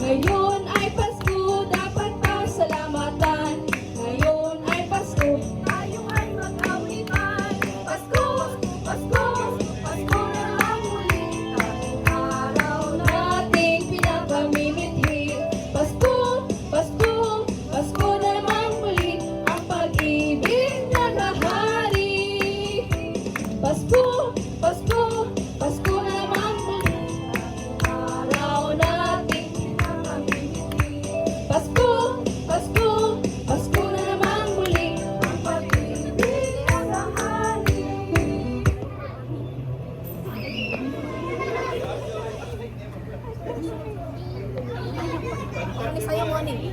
Ngayon ay Pasko, dapat pasalamatan. Ngayon ay Pasko, tayo ay mag-awitan. Pasko, Pasko, Pasko na ang muli, tanging araw nating pinapamimithi. Pasko, Pasko, Pasko na naman muli, ang pag-ibig na nahari. Pasko, Pasko, Pasko na naman muli, araw nating pinapamimithi. Pasko, Pasko, Pasko na naman muli, ang pag-ibig na nahari. Sa'yo mo ni.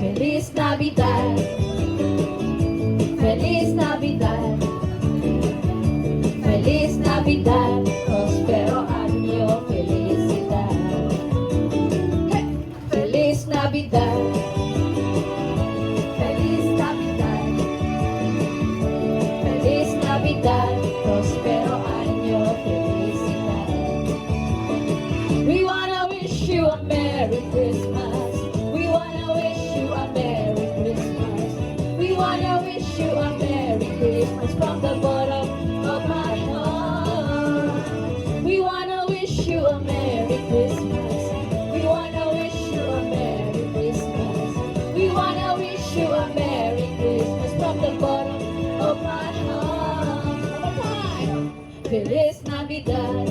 Feliz Navidad, Feliz Navidad, Feliz Navidad, prospero año, felicidad. Feliz Navidad, Feliz Navidad, Feliz Navidad, prospero año, felicidad. We wanna wish you a Merry Christmas. We wanna wish you a Merry Christmas. We wanna wish you a Merry Christmas from the bottom of my heart. We wanna wish you a Merry Christmas. We wanna wish you a Merry Christmas. We wanna wish you a Merry Christmas from the bottom of my heart. One more time. Feliz Navidad.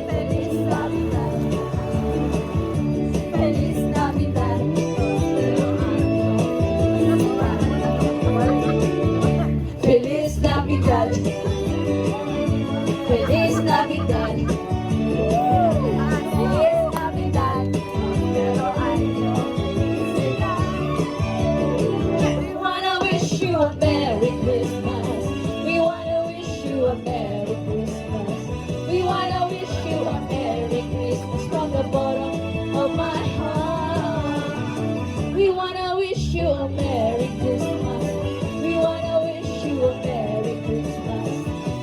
Feliz Navidad. Feliz Navidad. Feliz Navidad. Feliz Navidad. Feliz Navidad. Pero año felicidad. We wanna wish you a Merry Christmas. We wanna wish you a Merry Christmas. We wanna wish you a Merry Christmas from the bottom of my heart. We wanna wish you a Merry Christmas. We wanna wish you a Merry Christmas.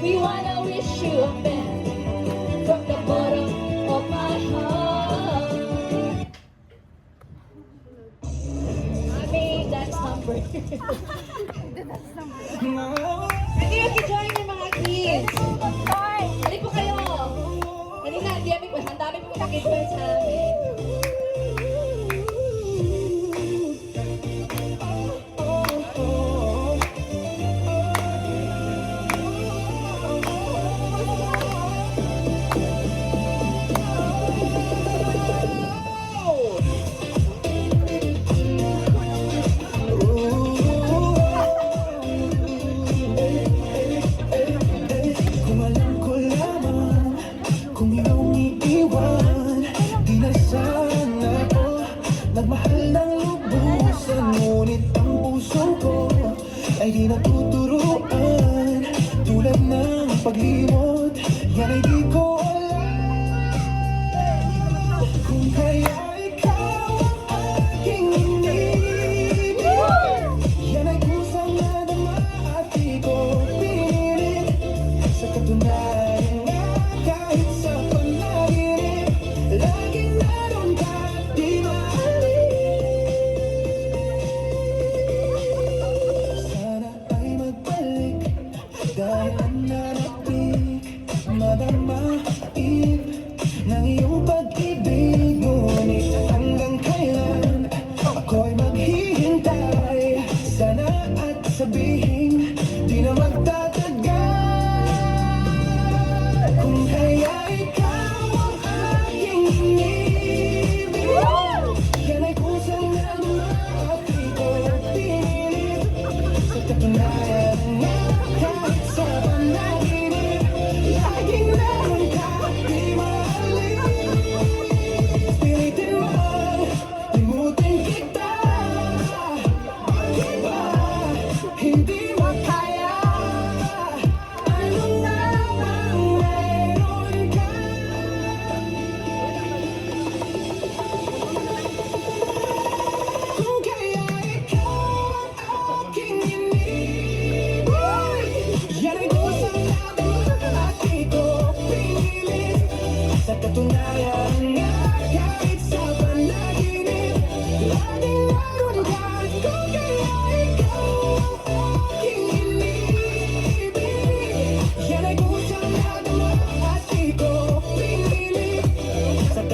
We wanna wish you a Merry from the bottom of my heart. Mami, dance number. Hindi yung ki-join yung mga kids. Dali po kayo. Dali na, ang dami po nakik-join sa amin. Kung alam ko lamang, kung iyong iiwan, di na sana ako nagmahal ng lubusan. Ngunit ang puso ko ay di natuturuan. Tulad ng paglimot, yan ay di ko alam. Kung kaya ikaw ang aking inibig, yan ay kusang nadama at di ko pinilit. Sa katunayan nga kahit sa panaginip, laging naroon ka at di maalis. Sana ay magbalik dahil ang nanatig madama.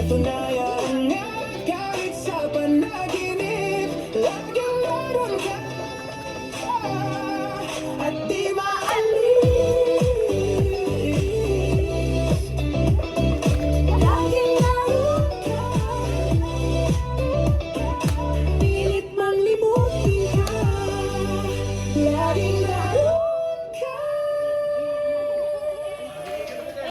Napatunayan